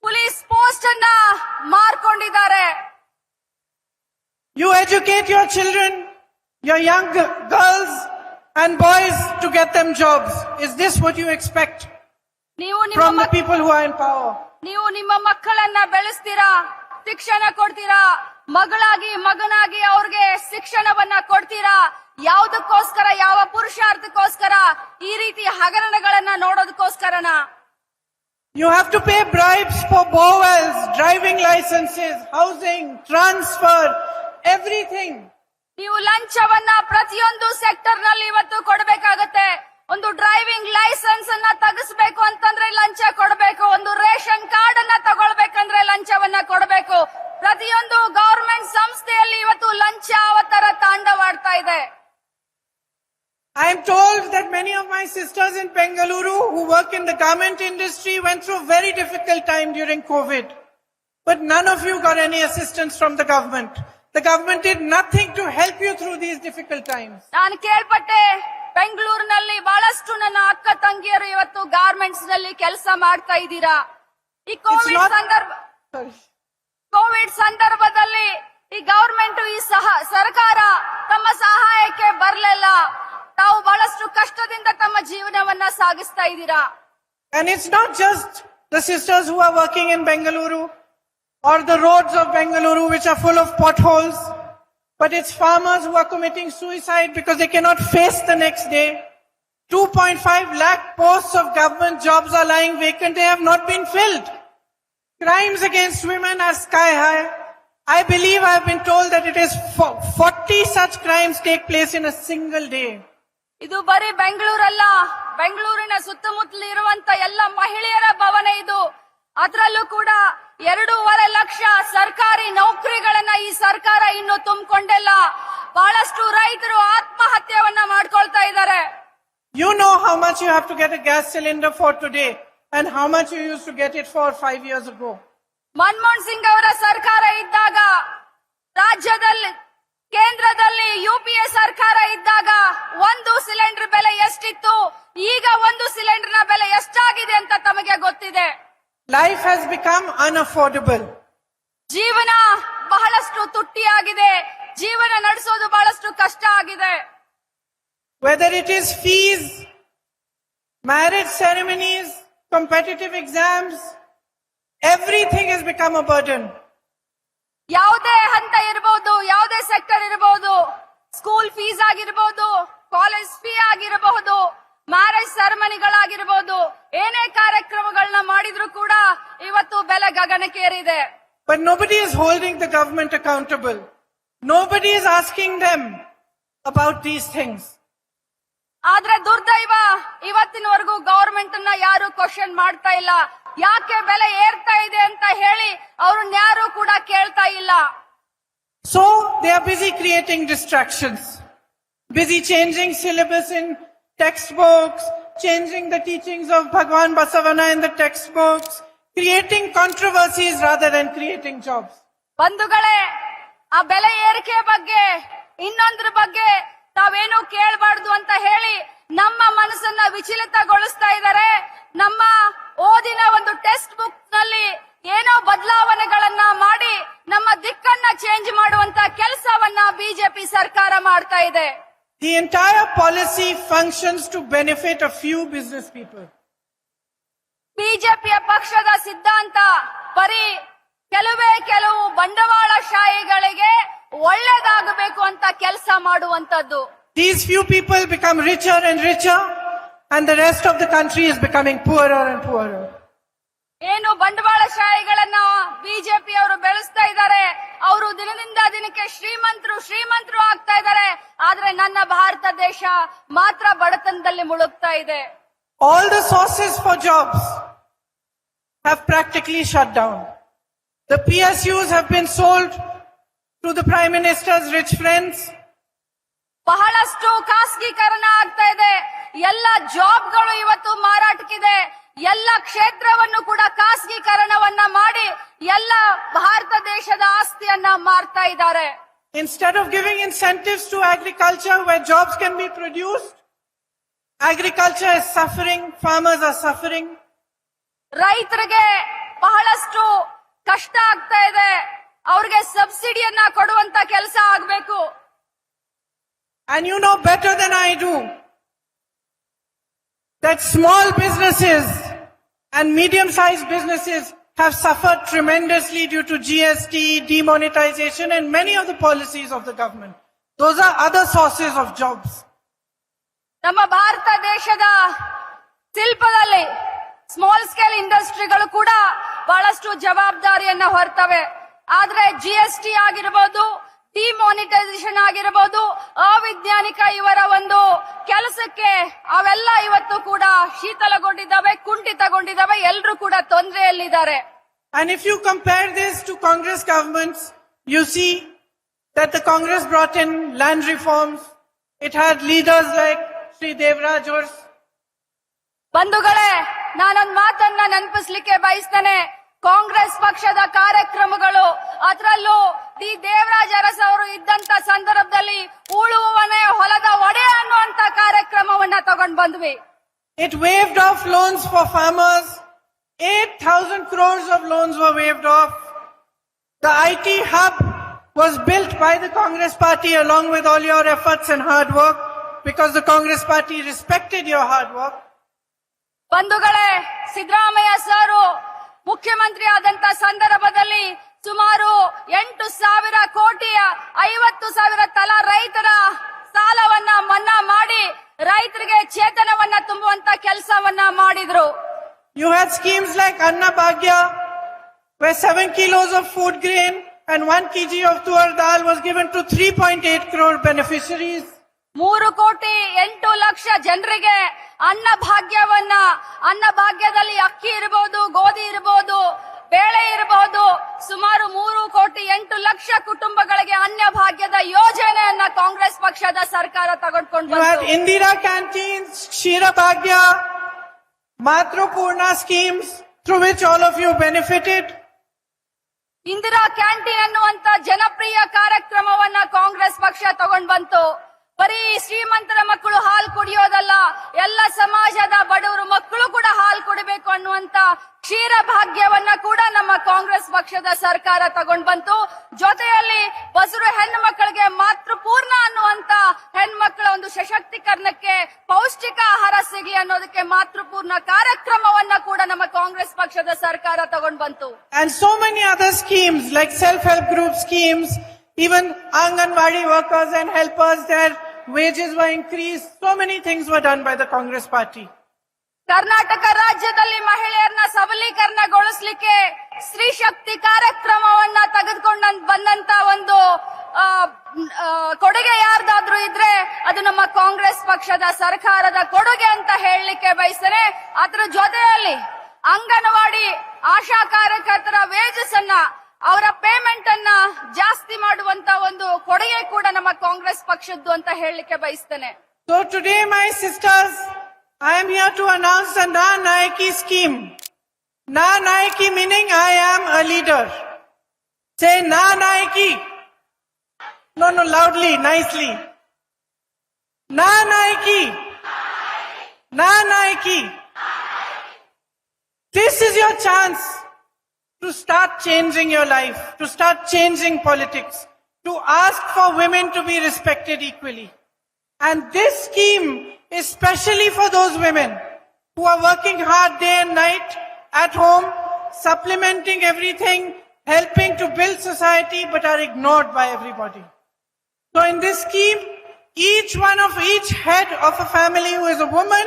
Police post ಅನ್ನ ಮಾರ್ಕೊಂಡಿದ್ದಾರೆ. You educate your children, your young girls and boys to get them jobs. Is this what you expect ನೀವು from the people who are in power? ನೀವು ನಿಮ್ಮ ಮಕ್ಕಳನ್ನ ಬೆಳೆಸ್ತೀರಾ, ಶಿಕ್ಷಣ ಕೊಡ್ತೀರಾ, ಮಗಳಾಗಿ ಮಗನಾಗಿ ಅವ್ರಿಗೆ ಶಿಕ್ಷಣವನ್ನ ಕೊಡ್ತೀರಾ. ಯಾವುದಕ್ಕೋಸ್ಕರ, ಯಾವ ಪುರುಷಾರ್ಥಕ್ಕೋಸ್ಕರ? ಈ ರೀತಿ ಹಗರಣಗಳನ್ನ ನೋಡೋದಕ್ಕೋಸ್ಕರನ? You have to pay bribes for bowels, driving licenses, housing, transfer, everything. ನೀವು ಲಂಚವನ್ನ ಪ್ರತಿಯೊಂದು ಸೆಕ್ಟರ್ ನಲ್ಲಿ ಇವತ್ತು ಕೊಡಬೇಕಾಗತ್ತೆ. ಒಂದು ಡ್ರೈವಿಂಗ್ ಲೈಸೆನ್ಸ್ ಅನ್ನ ತೆಗಿಸ್ಬೇಕು ಅಂತಂದ್ರೆ ಲಂಚ ಕೊಡಬೇಕು. ಒಂದು ರೇಷನ್ ಕಾರ್ಡ್ ಅನ್ನ ತಗೊಳ್ಬೇಕಂದ್ರೆ ಲಂಚವನ್ನ ಕೊಡಬೇಕು. ಪ್ರತಿಯೊಂದು ಗವರ್ಮೆಂಟ್ ಸಂಸ್ಥೆಯಲ್ಲಿ ಇವತ್ತು ಲಂಚ ಅವತಾರ ತಾಂಡವಾಡ್ತಾ ಇದೆ. I am told that many of my sisters in Bengaluru who work in the garment industry went through a very difficult time during COVID. But none of you got any assistance from the government. The government did nothing to help you through these difficult times. ನಾನು ಕೇಳ್ಪಟ್ಟೆ, ಬೆಂಗಳೂರಿನಲ್ಲಿ ಬಹಳಷ್ಟು ನನ್ನ ಅಕ್ಕ ತಂಗಿಯರು ಇವತ್ತು garments ನಲ್ಲಿ ಕೆಲಸ ಮಾಡ್ತಾ ಇದ್ದೀರಾ. ಈ ಕೋವಿಡ್ ಸಂದರ್ಭದಲ್ಲಿ ಈ ಗವರ್ಮೆಂಟ್ ಈ ಸರ್ಕಾರ ತಮ್ಮ ಸಹಾಯಕ್ಕೆ ಬರಲಿಲ್ಲ. ತಾವು ಬಹಳಷ್ಟು ಕಷ್ಟದಿಂದ ತಮ್ಮ ಜೀವನವನ್ನ ಸಾಗಿಸ್ತಾ ಇದ್ದೀರಾ. And it's not just the sisters who are working in Bengaluru or the roads of Bengaluru which are full of potholes, but it's farmers who are committing suicide because they cannot face the next day. 2.5 lakh posts of government jobs are lying vacant. They have not been filled. Crimes against women are sky high. I believe I have been told that it is 40 such crimes take place in a single day. ಇದು ಬರೀ ಬೆಂಗಳೂರಲ್ಲ, ಬೆಂಗಳೂರಿನ ಸುತ್ತಮುತ್ತಲು ಇರುವಂತ ಎಲ್ಲ ಮಹಿಳೆಯರ ಭವನ ಇದು. ಅದರಲ್ಲೂ ಕೂಡ 2.5 ಲಕ್ಷ ಸರ್ಕಾರಿ ನೌಕರಿಗಳನ್ನ ಈ ಸರ್ಕಾರ ಇನ್ನು ತುಂಬಿಕೊಂಡಿಲ್ಲ. ಬಹಳಷ್ಟು ರೈತರು ಆತ್ಮಹತ್ಯೆಯನ್ನ ಮಾಡ್ಕೊಳ್ತಾ ಇದ್ದಾರೆ. You know how much you have to get a gas cylinder for today and how much you used to get it for 5 years ago. Manmohan Singh ಅವರ ಸರ್ಕಾರ ಇದ್ದಾಗ, ರಾಜ್ಯದಲ್ಲಿ ಕೇಂದ್ರದಲ್ಲಿ ಯುಪಿಎ ಸರ್ಕಾರ ಇದ್ದಾಗ ಒಂದು ಸಿಲಿಂಡರ್ ಬೆಲೆ ಎಷ್ಟಿತ್ತು, ಈಗ ಒಂದು ಸಿಲಿಂಡರ್ನ ಬೆಲೆ ಎಷ್ಟಾಗಿದೆ ಅಂತ ತಮಗೆ ಗೊತ್ತಿದೆ. Life has become unaffordable. ಜೀವನ ಬಹಳಷ್ಟು ತುಟ್ಟಿಯಾಗಿದೆ. ಜೀವನ ನಡೆಸೋದು ಬಹಳಷ್ಟು ಕಷ್ಟ ಆಗಿದೆ. Whether it is fees, marriage ceremonies, competitive exams, everything has become a burden. ಯಾವುದೇ ಹಂತ ಇರಬಹುದು, ಯಾವುದೇ ಸೆಕ್ಟರ್ ಇರಬಹುದು, ಸ್ಕೂಲ್ ಫೀಸ್ ಆಗಿರಬಹುದು, ಕಾಲೇಜ್ ಫೀ ಆಗಿರಬಹುದು, ಮ್ಯಾರೇಜ್ ಸೆರೆಮನಿಗಳಾಗಿರಬಹುದು, ಏನೇ ಕಾರ್ಯಕ್ರಮಗಳನ್ನ ಮಾಡಿದ್ರು ಕೂಡ ಇವತ್ತು ಬೆಲೆ ಗಗನಕ್ಕೇರಿದೆ. But nobody is holding the government accountable. Nobody is asking them about these things. ಆದ್ರೆ ದುರ್ದೈವ, ಇವತ್ತಿನವರೆಗೂ ಗವರ್ಮೆಂಟ್ ಅನ್ನ ಯಾರು ಕ್ವಶನ್ ಮಾಡ್ತಾ ಇಲ್ಲ. ಯಾಕೆ ಬೆಲೆ ಏರ್ತಾ ಇದೆ ಅಂತ ಹೇಳಿ ಅವ್ರನ್ನ ಯಾರು ಕೂಡ ಕೇಳ್ತಾ ಇಲ್ಲ. So they are busy creating distractions, busy changing syllabus in textbooks, changing the teachings of Bhagwan Basavana in the textbooks, creating controversies rather than creating jobs. ಬಂಧುಗಳೇ, ಆ ಬೆಲೆ ಏರಿಕೆ ಬಗ್ಗೆ, ಇನ್ನೊಂದ್ರ ಬಗ್ಗೆ ತಾವೇನು ಕೇಳಬಾರ್ದು ಅಂತ ಹೇಳಿ ನಮ್ಮ ಮನಸ್ಸನ್ನ ವಿಚಲಿತಗೊಳಿಸ್ತಾ ಇದ್ದಾರೆ. ನಮ್ಮ ಓದಿನ ಒಂದು ಟೆಕ್ಸ್ಟ್ ಬುಕ್ ನಲ್ಲಿ ಏನೋ ಬದಲಾವಣೆಗಳನ್ನ ಮಾಡಿ ನಮ್ಮ ದಿಕ್ಕನ್ನ ಚೇಂಜ್ ಮಾಡುವಂತ ಕೆಲಸವನ್ನ ಬಿಜೆಪಿ ಸರ್ಕಾರ ಮಾಡ್ತಾ ಇದೆ. The entire policy functions to benefit a few business people. ಬಿಜೆಪಿಯ ಪಕ್ಷದ ಸಿದ್ಧಾಂತ ಬರೀ ಕೆಲವು ಬಂಡವಾಳಶಾಹಿಗಳಿಗೆ ಒಳ್ಳೆದಾಗಬೇಕು ಅಂತ ಕೆಲಸ ಮಾಡುವಂತದ್ದು. These few people become richer and richer and the rest of the country is becoming poorer and poorer. ಏನು ಬಂಡವಾಳಶಾಹಿಗಳನ್ನ ಬಿಜೆಪಿ ಅವರು ಬೆಳೆಸ್ತಾ ಇದ್ದಾರೆ. ಅವರು ದಿನದಿಂದ ದಿನಕ್ಕೆ ಶ್ರೀಮಂತರು ಆಗ್ತಾ ಇದ್ದಾರೆ. ಆದ್ರೆ ನನ್ನ ಭಾರತ ದೇಶ ಮಾತ್ರ ಬಡತನದಲ್ಲಿ ಮುಳುಗ್ತಾ ಇದೆ. All the sources for jobs have practically shut down. The PSUs have been sold to the Prime Minister's rich friends. ಬಹಳಷ್ಟು ಖಾಸಗೀಕರಣ ಆಗ್ತಾ ಇದೆ. ಎಲ್ಲ ಜಾಬ್ಗಳು ಇವತ್ತು ಮಾರಾಟಕ್ಕಿದೆ. ಎಲ್ಲ ಕ್ಷೇತ್ರವನ್ನು ಕೂಡ ಖಾಸಗೀಕರಣವನ್ನ ಮಾಡಿ ಎಲ್ಲ ಭಾರತ ದೇಶದ ಆಸ್ತಿಯನ್ನ ಮಾರ್ತಾ ಇದ್ದಾರೆ. Instead of giving incentives to agriculture where jobs can be produced, agriculture is suffering, farmers are suffering. ರೈತರಿಗೆ ಬಹಳಷ್ಟು ಕಷ್ಟ ಆಗ್ತಾ ಇದೆ. ಅವ್ರಿಗೆ ಸಬ್ಸಿಡಿಯನ್ನ ಕೊಡುವಂತ ಕೆಲಸ ಆಗ್ಬೇಕು. And you know better than I do that small businesses and medium-sized businesses have suffered tremendously due to GST, demonetization and many of the policies of the government. Those are other sources of jobs. ನಮ್ಮ ಭಾರತ ದೇಶದ ಶಿಲ್ಪದಲ್ಲಿ small scale ಇಂಡಸ್ಟ್ರಿಗಳು ಕೂಡ ಬಹಳಷ್ಟು ಜವಾಬ್ದಾರಿಯನ್ನ ಹೊರ್ತವೆ. ಆದ್ರೆ GST ಆಗಿರಬಹುದು, demonetisation ಆಗಿರಬಹುದು, ಅವೈಜ್ಞಾನಿಕ ಇವರ ಒಂದು ಕೆಲಸಕ್ಕೆ ಅವೆಲ್ಲ ಇವತ್ತು ಕೂಡ ಶೀತಲಗೊಂಡಿದ್ದಾವೆ, ಕುಂಠಿತಗೊಂಡಿದ್ದಾವೆ. ಎಲ್ಲರೂ ಕೂಡ ತೊಂದರೆಯಲ್ಲಿದ್ದಾರೆ. And if you compare this to Congress governments, you see that the Congress brought in land reforms. It had leaders like Sri Devraj or ಬಂಧುಗಳೇ, ನಾನೊಂದು ಮಾತನ್ನ ನೆನಪಿಸ್ಲಿಕ್ಕೆ ಬಯಸ್ತೇನೆ. ಕಾಂಗ್ರೆಸ್ ಪಕ್ಷದ ಕಾರ್ಯಕ್ರಮಗಳು, ಅದರಲ್ಲೂ ಡಿ ದೇವರಾಜ್ ಅರಸ್ ಅವರು ಇದ್ದಂತ ಸಂದರ್ಭದಲ್ಲಿ ಉಳುವವನೇ ಹೊಲದ ಒಡೆ ಅನ್ನುವಂತ ಕಾರ್ಯಕ್ರಮವನ್ನ ತಗೊಂಡ್ ಬಂದ್ವಿ. It waived off loans for farmers. 8,000 crores of loans were waived off. The IT hub was built by the Congress party along with all your efforts and hard work, because the Congress party respected your hard work. ಬಂಧುಗಳೇ, ಸಿದ್ದರಾಮಯ್ಯ ಸಾರು ಮುಖ್ಯಮಂತ್ರಿ ಆದಂತ ಸಂದರ್ಭದಲ್ಲಿ ಸುಮಾರು 8,000 ಕೋಟಿಯ 50,000 ತಲಾ ರೈತರ ಸಾಲವನ್ನ ಮನ್ನಾ ಮಾಡಿ ರೈತರಿಗೆ ಚೇತನವನ್ನ ತುಂಬುವಂತ ಕೆಲಸವನ್ನ ಮಾಡಿದ್ರು. You had schemes like Anna Bhagya, where 7 kilos of food grain and 1 kg of tur dal was given to 3.8 crore beneficiaries. 3,08,00,000 ಜನರಿಗೆ ಅನ್ನ ಭಾಗ್ಯದಲ್ಲಿ ಅಕ್ಕಿ ಇರಬಹುದು, ಗೋಧಿ ಇರಬಹುದು, ಬೇಳೆ ಇರಬಹುದು, ಸುಮಾರು 3,08,00,000 ಕುಟುಂಬಗಳಿಗೆ ಅನ್ನ ಭಾಗ್ಯದ ಯೋಜನೆಯನ್ನ ಕಾಂಗ್ರೆಸ್ ಪಕ್ಷದ ಸರ್ಕಾರ ತಗೊಂಡ್ಕೊಂಡು You had ಬಂತು. Indira canteens, Shira Bhagya, Matrupurna schemes, through which all of you benefited. Indira canteen ಅನ್ನುವಂತ ಜನಪ್ರಿಯ ಕಾರ್ಯಕ್ರಮವನ್ನ ಕಾಂಗ್ರೆಸ್ ಪಕ್ಷ ತಗೊಂಡ್ ಬಂತು. ಬರೀ ಶ್ರೀಮಂತರ ಮಕ್ಕಳು ಹಾಲು ಕುಡಿಯೋದಲ್ಲ, ಎಲ್ಲ ಸಮಾಜದ ಬಡವರು ಮಕ್ಕಳು ಕೂಡ ಹಾಲು ಕುಡಿಬೇಕು ಅನ್ನುವಂತ ಕ್ಷೀರ ಭಾಗ್ಯವನ್ನ ಕೂಡ ನಮ್ಮ ಕಾಂಗ್ರೆಸ್ ಪಕ್ಷದ ಸರ್ಕಾರ ತಗೊಂಡ್ ಬಂತು. ಜೊತೆಯಲ್ಲಿ ಬಸರು ಹೆಣ್ಣು ಮಕ್ಕಳಿಗೆ ಮಾತೃಪೂರ್ಣ ಅನ್ನುವಂತ ಹೆಣ್ಮಕ್ಳ ಒಂದು ಸಶಕ್ತೀಕರಣಕ್ಕೆ ಪೌಷ್ಟಿಕ ಆಹಾರ ಸಿಗಲಿ ಅನ್ನೋದಕ್ಕೆ ಮಾತೃಪೂರ್ಣ ಕಾರ್ಯಕ್ರಮವನ್ನ ಕೂಡ ನಮ್ಮ ಕಾಂಗ್ರೆಸ್ ಪಕ್ಷದ ಸರ್ಕಾರ ತಗೊಂಡ್ ಬಂತು. And so many other schemes like self-help group schemes, even Anganwadi workers and helpers, their wages were increased. So many things were done by the Congress party. Karnataka ರಾಜ್ಯದಲ್ಲಿ ಮಹಿಳೆಯರನ್ನ ಸಬಲೀಕರಣಗೊಳಿಸಲಿಕ್ಕೆ ಸ್ತ್ರೀ ಶಕ್ತಿ ಕಾರ್ಯಕ್ರಮವನ್ನ ತೆಗೆದುಕೊಂಡು ಬಂದಂತ ಒಂದು ಕೊಡುಗೆ ಯಾರ್ದಾದ್ರೂ ಇದ್ರೆ ಅದು ನಮ್ಮ ಕಾಂಗ್ರೆಸ್ ಪಕ್ಷದ ಸರ್ಕಾರದ ಕೊಡುಗೆ ಅಂತ ಹೇಳಲಿಕ್ಕೆ ಬಯಸ್ತೇನೆ. ಅದರ ಜೊತೆಯಲ್ಲಿ ಅಂಗನವಾಡಿ ಆಶಾ ಕಾರ್ಯಕರ್ತರ ವೇಜಸ್ ಅನ್ನ, ಅವರ ಪೇಮೆಂಟ್ ಅನ್ನ ಜಾಸ್ತಿ ಮಾಡುವಂತ ಒಂದು ಕೊಡುಗೆ ಕೂಡ ನಮ್ಮ ಕಾಂಗ್ರೆಸ್ ಪಕ್ಷದ್ದು ಅಂತ ಹೇಳಲಿಕ್ಕೆ ಬಯಸ್ತೇನೆ. So today, my sisters, I am here to announce the Na Nayaki scheme. Na Nayaki meaning I am a leader. Say Na Nayaki. No, loudly, nicely. Na Nayaki. Na Nayaki. This is your chance to start changing your life, to start changing politics, to ask for women to be respected equally. And this scheme is specially for those women who are working hard day and night at home, supplementing everything, helping to build society, but are ignored by everybody. So in this scheme, each head of a family who is a woman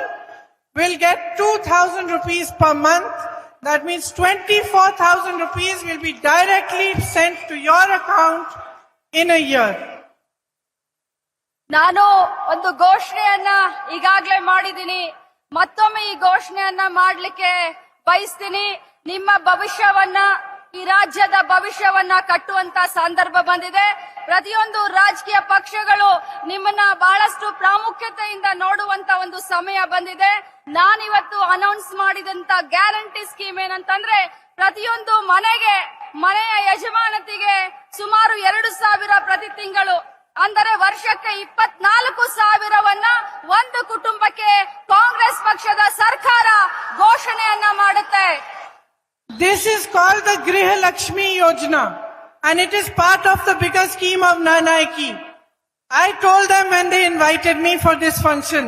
will get 2,000 rupees per month. That means 24,000 rupees will be directly sent to your account in a year. ನಾನು ಒಂದು ಘೋಷಣೆಯನ್ನ ಈಗಾಗಲೇ ಮಾಡಿದ್ದೀನಿ, ಮತ್ತೊಮ್ಮೆ ಈ ಘೋಷಣೆಯನ್ನ ಮಾಡ್ಲಿಕ್ಕೆ ಬಯಸ್ತೀನಿ. ನಿಮ್ಮ ಭವಿಷ್ಯವನ್ನ, ಈ ರಾಜ್ಯದ ಭವಿಷ್ಯವನ್ನ ಕಟ್ಟುವಂತ ಸಂದರ್ಭ ಬಂದಿದೆ. ಪ್ರತಿಯೊಂದು ರಾಜಕೀಯ ಪಕ್ಷಗಳು ನಿಮ್ಮನ್ನ ಬಹಳಷ್ಟು ಪ್ರಾಮುಖ್ಯತೆಯಿಂದ ನೋಡುವಂತ ಒಂದು ಸಮಯ ಬಂದಿದೆ. ನಾನಿವತ್ತು ಅನೌನ್ಸ್ ಮಾಡಿದಂತ ಗ್ಯಾರಂಟಿ ಸ್ಕೀಮ್ ಏನಂತಂದ್ರೆ, ಪ್ರತಿಯೊಂದು ಮನೆಯ ಯಜಮಾನತಿಗೆ ಸುಮಾರು 2,000 ಪ್ರತಿ ತಿಂಗಳು, ಅಂದರೆ ವರ್ಷಕ್ಕೆ 24,000ವನ್ನ ಒಂದು ಕುಟುಂಬಕ್ಕೆ ಕಾಂಗ್ರೆಸ್ ಪಕ್ಷದ ಸರ್ಕಾರ ಘೋಷಣೆಯನ್ನ ಮಾಡುತ್ತೆ. This is called the Graha Lakshmi Yojana, and it is part of the bigger scheme of Na Nayaki. I told them when they invited me for this function,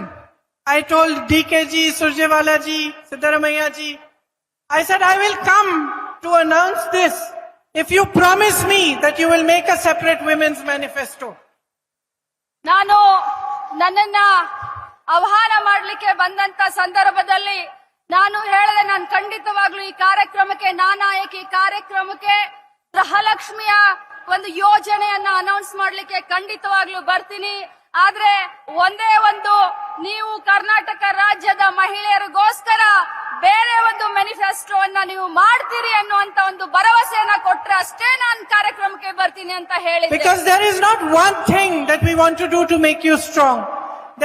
I told DKG, Surjewala ji, Siddaramaiah ji, I said I will come to announce this if you promise me that you will make a separate women's manifesto. ನಾನು ನನ್ನನ್ನ ಆಹ್ವಾನ ಮಾಡಲಿಕ್ಕೆ ಬಂದಂತ ಸಂದರ್ಭದಲ್ಲಿ ನಾನು ಹೇಳಿದೆ, ನಾನು ಖಂಡಿತವಾಗ್ಲೂ ಈ ಕಾರ್ಯಕ್ರಮಕ್ಕೆ, ನಾ ನಾಯಕಿ ಕಾರ್ಯಕ್ರಮಕ್ಕೆ ಗೃಹಲಕ್ಷ್ಮಿಯ ಒಂದು ಯೋಜನೆಯನ್ನ ಅನೌನ್ಸ್ ಮಾಡ್ಲಿಕ್ಕೆ ಖಂಡಿತವಾಗ್ಲೂ ಬರ್ತೀನಿ. ಆದ್ರೆ ಒಂದೇ ಒಂದು, ನೀವು ಕರ್ನಾಟಕ ರಾಜ್ಯದ ಮಹಿಳೆಯರಿಗೋಸ್ಕರ ಬೇರೆ ಒಂದು ಮ್ಯಾನಿಫೆಸ್ಟೋವನ್ನ ನೀವು ಮಾಡ್ತೀರಿ ಅನ್ನುವಂತ ಒಂದು ಭರವಸೆಯನ್ನ ಕೊಟ್ರೆ ಅಷ್ಟೇ ನಾನು ಕಾರ್ಯಕ್ರಮಕ್ಕೆ ಬರ್ತೀನಿ ಅಂತ ಹೇಳಿದ್ದೆ. Because there is not one thing that we want to do to make you strong.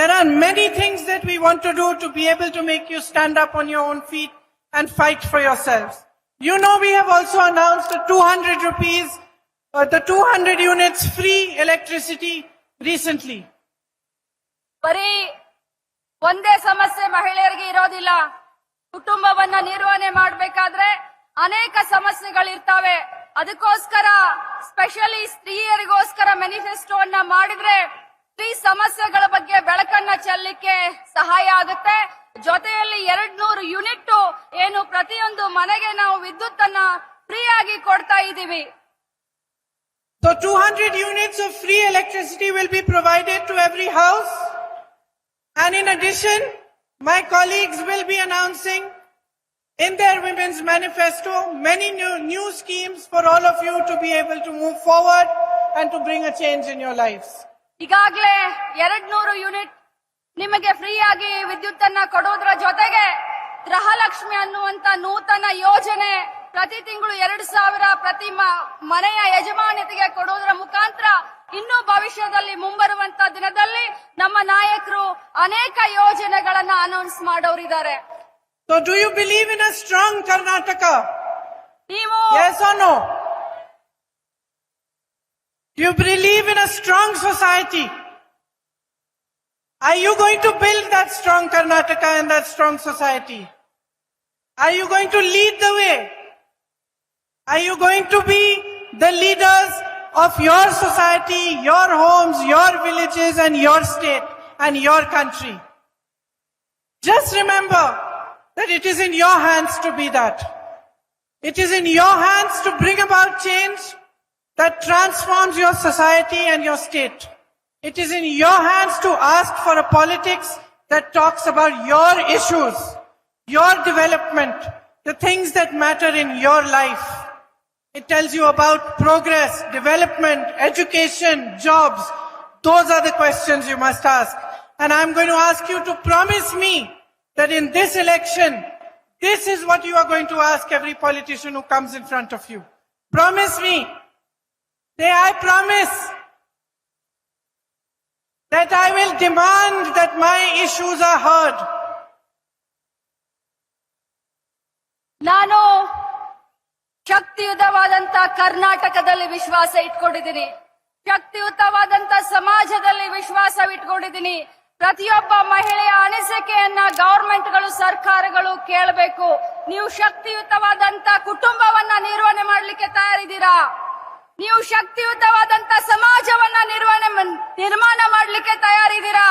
There are many things that we want to do to be able to make you stand up on your own feet and fight for yourselves. You know, we have also announced the 200 rupees, the 200 units free electricity recently. ಬರೀ ಒಂದೇ ಸಮಸ್ಯೆ ಮಹಿಳೆಯರಿಗೆ ಇರೋದಿಲ್ಲ. ಕುಟುಂಬವನ್ನ ನಿರ್ವಹಣೆ ಮಾಡಬೇಕಾದ್ರೆ ಅನೇಕ ಸಮಸ್ಯೆಗಳಿರ್ತಾವೆ. ಅದಕ್ಕೋಸ್ಕರ specially ಸ್ತ್ರೀಯರಿಗೋಸ್ಕರ ಮ್ಯಾನಿಫೆಸ್ಟೋವನ್ನ ಮಾಡಿದ್ರೆ ಸ್ತ್ರೀ ಸಮಸ್ಯೆಗಳ ಬಗ್ಗೆ ಬೆಳಕನ್ನ ಚೆಲ್ಲಲಿಕ್ಕೆ ಸಹಾಯ ಆಗುತ್ತೆ. ಜೊತೆಯಲ್ಲಿ 200 ಯೂನಿಟ್ ಏನು ಪ್ರತಿಯೊಂದು ಮನೆಗೆ ನಾವು ವಿದ್ಯುತ್ ಅನ್ನ ಫ್ರೀ ಆಗಿ ಕೊಡ್ತಾ ಇದೀವಿ. So 200 units of free electricity will be provided to every house. And in addition, my colleagues will be announcing in their women's manifesto many new schemes for all of you to be able to move forward and to bring a change in your lives. ಈಗಾಗಲೇ 200 unit ನಿಮಗೆ free ಆಗಿ ವಿದ್ಯುತ್ ಅನ್ನ ಕೊಡೋದ್ರ ಜೊತೆಗೆ ಗೃಹಲಕ್ಷ್ಮಿ ಅನ್ನುವಂತ ನೂತನ ಯೋಜನೆ ಪ್ರತಿ ತಿಂಗಳು 2,000 ಪ್ರತಿ ಮನೆಯ ಯಜಮಾನತೆಗೆ ಕೊಡೋದ್ರ ಮುಖಾಂತರ ಇನ್ನು ಭವಿಷ್ಯದಲ್ಲಿ ಮುಂಬರುವಂತ ದಿನದಲ್ಲಿ ನಮ್ಮ ನಾಯಕರು ಅನೇಕ ಯೋಜನೆಗಳನ್ನ announce ಮಾಡೋರಿದ್ದಾರೆ. So do you believe in a strong Karnataka? ನೀವು Yes or no? Do you believe in a strong society? Are you going to build that strong Karnataka and that strong society? Are you going to lead the way? Are you going to be the leaders of your society, your homes, your villages and your state and your country? Just remember that it is in your hands to be that. It is in your hands to bring about change that transforms your society and your state. It is in your hands to ask for a politics that talks about your issues, your development, the things that matter in your life. It tells you about progress, development, education, jobs. Those are the questions you must ask. And I'm going to ask you to promise me that in this election, this is what you are going to ask every politician who comes in front of you. Promise me. Say, I promise that I will demand that my issues are heard. ನಾನು ಶಕ್ತಿಯುತವಾದಂತ ಕರ್ನಾಟಕದಲ್ಲಿ ವಿಶ್ವಾಸ ಇಟ್ಕೊಂಡಿದ್ದೀನಿ. ಶಕ್ತಿಯುತವಾದಂತ ಸಮಾಜದಲ್ಲಿ ವಿಶ್ವಾಸ ಇಟ್ಕೊಂಡಿದ್ದೀನಿ. ಪ್ರತಿಯೊಬ್ಬ ಮಹಿಳೆಯ ಅನಿಸಿಕೆಯನ್ನ ಗವರ್ಮೆಂಟ್ಗಳು, ಸರ್ಕಾರಗಳು ಕೇಳಬೇಕು. ನೀವು ಶಕ್ತಿಯುತವಾದಂತ ಕುಟುಂಬವನ್ನ ನಿರ್ವಹಣೆ ಮಾಡ್ಲಿಕ್ಕೆ ತಯಾರಿದ್ದೀರಾ? ನೀವು ಶಕ್ತಿಯುತವಾದಂತ ಸಮಾಜವನ್ನ ನಿರ್ಮಾಣ ಮಾಡ್ಲಿಕ್ಕೆ ತಯಾರಿದ್ದೀರಾ?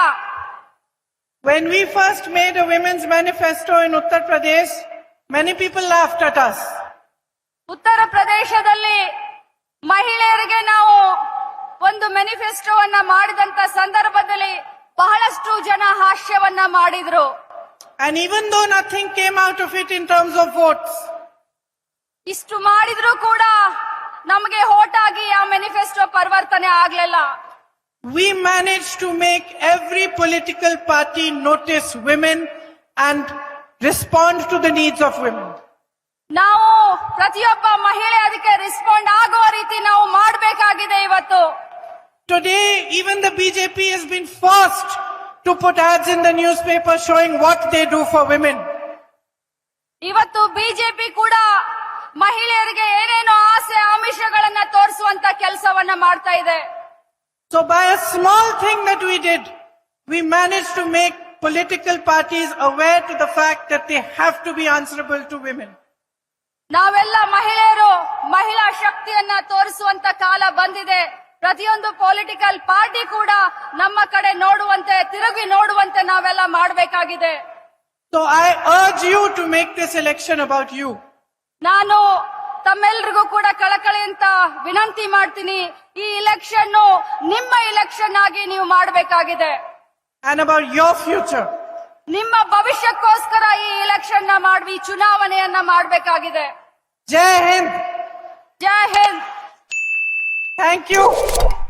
When we first made a women's manifesto in Uttar Pradesh, many people laughed at us. ಉತ್ತರ ಪ್ರದೇಶದಲ್ಲಿ ಮಹಿಳೆಯರಿಗೆ ನಾವು ಒಂದು ಮ್ಯಾನಿಫೆಸ್ಟೋವನ್ನ ಮಾಡಿದಂತ ಸಂದರ್ಭದಲ್ಲಿ ಬಹಳಷ್ಟು ಜನ ಹಾಸ್ಯವನ್ನ ಮಾಡಿದ್ರು. And even though nothing came out of it in terms of votes, ಇಷ್ಟು ಮಾಡಿದ್ರು ಕೂಡ ನಮಗೆ ವೋಟ್ ಆಗಿ ಆ ಮ್ಯಾನಿಫೆಸ್ಟೋ ಪರಿವರ್ತನೆ ಆಗ್ಲಿಲ್ಲ. we managed to make every political party notice women and respond to the needs of women. ನಾವು ಪ್ರತಿಯೊಬ್ಬ ಮಹಿಳೆ ಅದಕ್ಕೆ ರೆಸ್ಪಾಂಡ್ ಆಗುವ ರೀತಿ ನಾವು ಮಾಡಬೇಕಾಗಿದೆ. ಇವತ್ತು Today, even the BJP has been forced to put ads in the newspaper showing what they do for women. ಇವತ್ತು ಬಿಜೆಪಿ ಕೂಡ ಮಹಿಳೆಯರಿಗೆ ಏನೇನೋ ಆಸೆ ಆಮಿಷಗಳನ್ನ ತೋರಿಸುವಂತ ಕೆಲಸವನ್ನ ಮಾಡ್ತಾ ಇದೆ. So by a small thing that we did, we managed to make political parties aware to the fact that they have to be answerable to women. ನಾವೆಲ್ಲ ಮಹಿಳೆಯರು ಮಹಿಳಾ ಶಕ್ತಿಯನ್ನ ತೋರಿಸುವಂತ ಕಾಲ ಬಂದಿದೆ. ಪ್ರತಿಯೊಂದು ಪೊಲಿಟಿಕಲ್ ಪಾರ್ಟಿ ಕೂಡ ನಮ್ಮ ಕಡೆ ನೋಡುವಂತೆ, ತಿರುಗಿ ನೋಡುವಂತೆ ನಾವೆಲ್ಲ ಮಾಡಬೇಕಾಗಿದೆ. So I urge you to make this election about you. ನಾನು ತಮ್ಮೆಲ್ಲರಿಗೂ ಕೂಡ ಕಳಕಳಿಯಂತ ವಿನಂತಿ ಮಾಡ್ತೀನಿ, ಈ ಇಲೆಕ್ಷನ್ ನಿಮ್ಮ ಇಲೆಕ್ಷನ್ ಆಗಿ ನೀವು ಮಾಡಬೇಕಾಗಿದೆ. And about your future. ನಿಮ್ಮ ಭವಿಷ್ಯಕ್ಕೋಸ್ಕರ ಈ ಇಲೆಕ್ಷನ್ ನ ಮಾಡಿ ಚುನಾವಣೆಯನ್ನ ಮಾಡಬೇಕಾಗಿದೆ. Jai Hind. Jai Hind. Thank you.